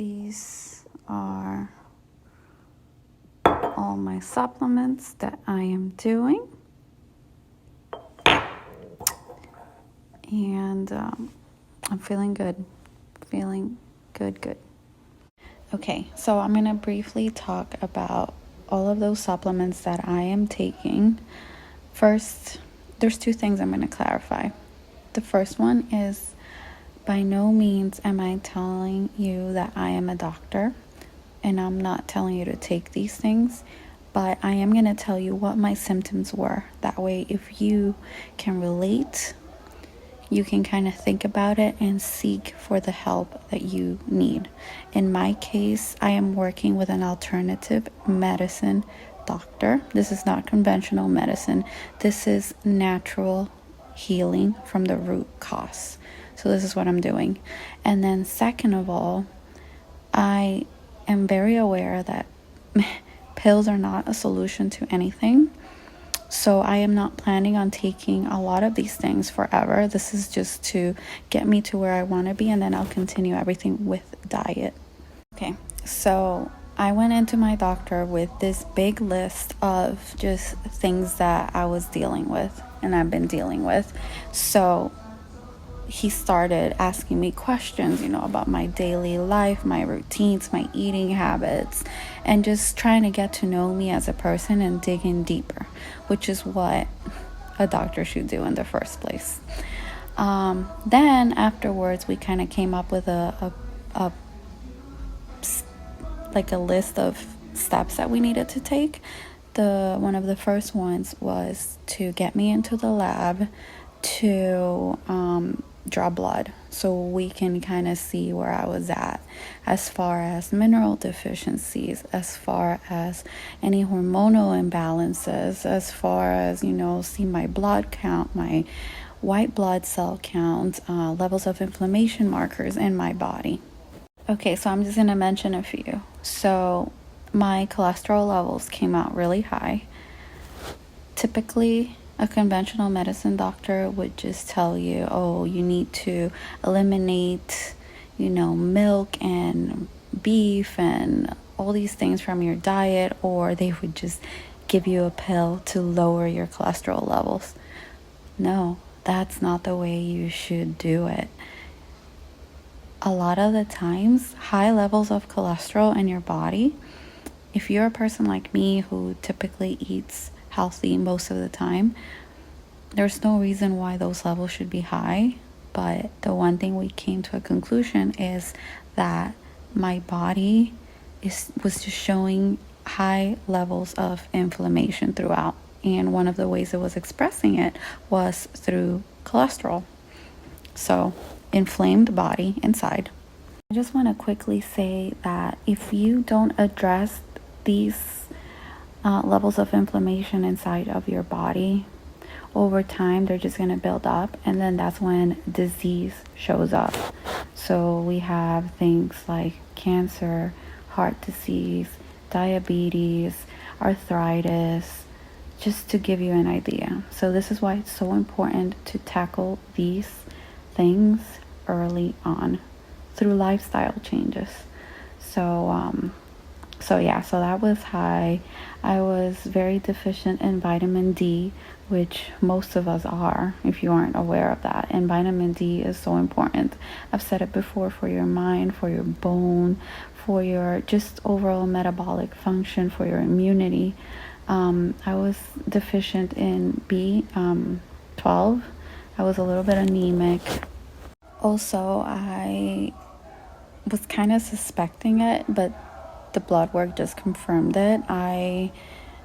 these are all my supplements that I am doing. And I'm feeling good. Feeling good. Okay, so I'm going to briefly talk about all of those supplements that I am taking. First, there's two things I'm going to clarify. The first one is, by no means am I telling you that I am a doctor, and I'm not telling you to take these things, but I am going to tell you what my symptoms were. That way, if you can relate, you can kind of think about it and seek for the help that you need. In my case, I am working with an alternative medicine doctor. This is not conventional medicine. This is natural healing from the root cause. So this is what I'm doing. And then second of all, I am very aware that pills are not a solution to anything. So I am not planning on taking a lot of these things forever. This is just to get me to where I want to be, and then I'll continue everything with diet. Okay, so I went into my doctor with this big list of just things that I was dealing with and I've been dealing with. So he started asking me questions, about my daily life, my routines, my eating habits, and just trying to get to know me as a person and dig in deeper, which is what a doctor should do in the first place. Then afterwards, we kind of came up with a list of steps that we needed to take. One of the first ones was to get me into the lab to draw blood so we can kind of see where I was at as far as mineral deficiencies, as far as any hormonal imbalances, as far as, see my blood count, my white blood cell count, levels of inflammation markers in my body. Okay, so I'm just going to mention a few. So my cholesterol levels came out really high. Typically, a conventional medicine doctor would just tell you, you need to eliminate, milk and beef and all these things from your diet, or they would just give you a pill to lower your cholesterol levels. No, that's not the way you should do it. A lot of the times, high levels of cholesterol in your body, if you're a person like me who typically eats healthy most of the time, there's no reason why those levels should be high. But the one thing we came to a conclusion is that my body was just showing high levels of inflammation throughout, and one of the ways it was expressing it was through cholesterol. So inflamed body inside. I just want to quickly say that if you don't address these levels of inflammation inside of your body, over time they're just going to build up, and then that's when disease shows up. So we have things like cancer, heart disease, diabetes, arthritis, just to give you an idea. So this is why it's so important to tackle these things early on through lifestyle changes. So that was high. I was very deficient in vitamin D, which most of us are, if you aren't aware of that. And vitamin D is so important. I've said it before, for your mind, for your bone, for your just overall metabolic function, for your immunity. I was deficient in B12. I was a little bit anemic. Also, I was kind of suspecting it, but the blood work just confirmed it. I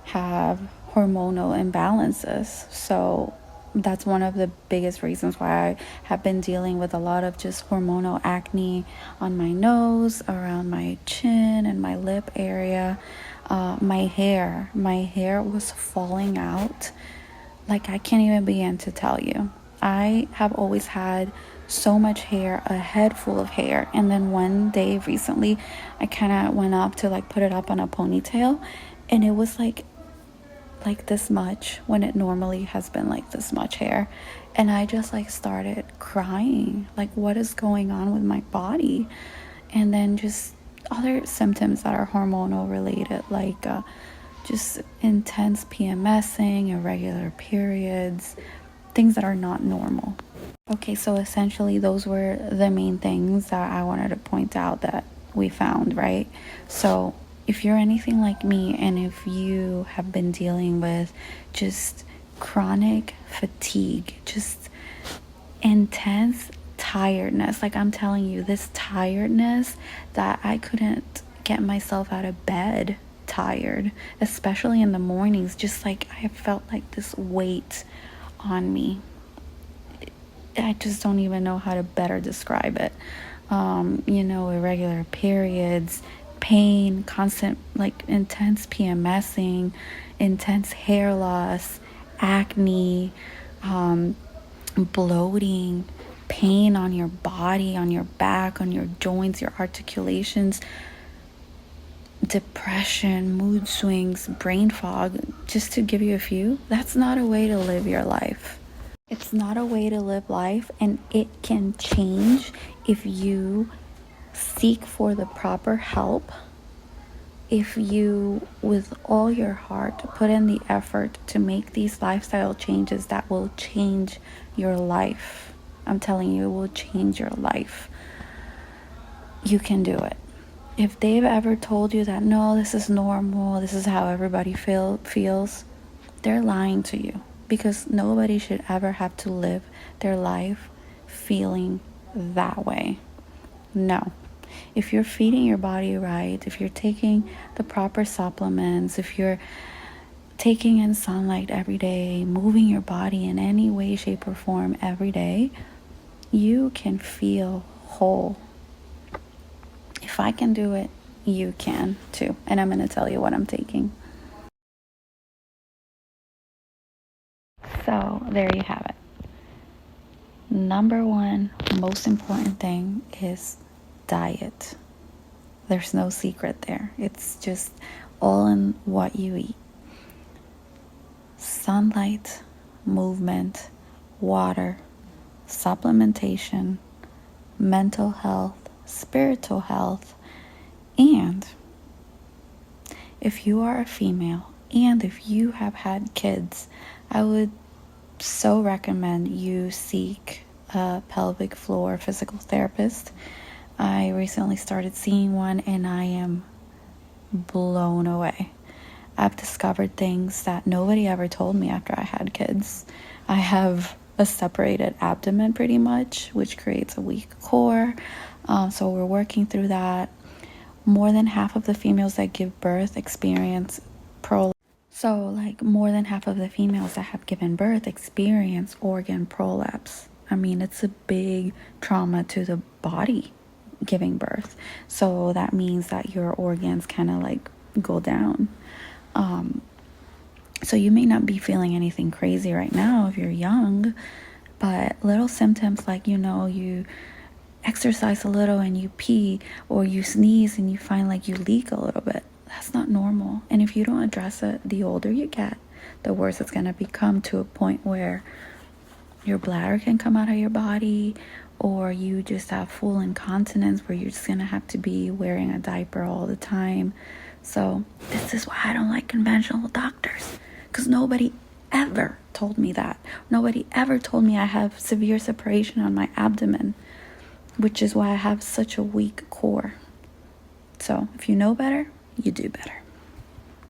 have hormonal imbalances. So that's one of the biggest reasons why I have been dealing with a lot of just hormonal acne on my nose, around my chin and my lip area. My hair was falling out. Like, I can't even begin to tell you. I have always had so much hair, a head full of hair, and then one day recently I kind of went up to put it up on a ponytail, and it was like this much when it normally has been like this much hair. And I just started crying, what is going on with my body? And then just other symptoms that are hormonal related, like just intense PMSing, irregular periods, things that are not normal. Okay, so essentially those were the main things that I wanted to point out that we found, right? So if you're anything like me, and if you have been dealing with just chronic fatigue, just intense tiredness, like I'm telling you, this tiredness that I couldn't get myself out of bed tired, especially in the mornings, just like I felt like this weight on me. I just don't even know how to better describe it. Irregular periods, pain, constant, like intense PMSing, intense hair loss, acne, bloating, pain on your body, on your back, on your joints, your articulations, depression, mood swings, brain fog, just to give you a few. That's not a way to live your life. It's not a way to live life, and it can change if you seek for the proper help. If you, with all your heart, put in the effort to make these lifestyle changes that will change your life. I'm telling you, it will change your life. You can do it. If they've ever told you that, no, this is normal, this is how everybody feels, they're lying to you. Because nobody should ever have to live their life feeling that way. No. If you're feeding your body right, if you're taking the proper supplements, if you're taking in sunlight every day, moving your body in any way, shape, or form every day, you can feel whole. If I can do it, you can too. And I'm going to tell you what I'm taking. So there you have it. Number one, most important thing is diet. There's no secret there. It's just all in what you eat. Sunlight, movement, water, supplementation, mental health, spiritual health, and if you are a female and if you have had kids, I would so recommend you seek a pelvic floor physical therapist. I recently started seeing one and I am blown away. I've discovered things that nobody ever told me after I had kids. I have a separated abdomen pretty much, which creates a weak core. So we're working through that. More than half of the females that give birth experience prolapse. So like more than half of the females that have given birth experience organ prolapse. I mean, it's a big trauma to the body giving birth. So that means that your organs kind of like go down. So you may not be feeling anything crazy right now if you're young, but little symptoms like, you exercise a little and you pee, or you sneeze and you find like you leak a little bit. That's not normal. And if you don't address it, the older you get, the worse it's going to become, to a point where your bladder can come out of your body, or you just have full incontinence where you're just going to have to be wearing a diaper all the time. So this is why I don't like conventional doctors, because nobody ever told me that. Nobody ever told me I have severe separation on my abdomen, which is why I have such a weak core. So if you know better, you do better.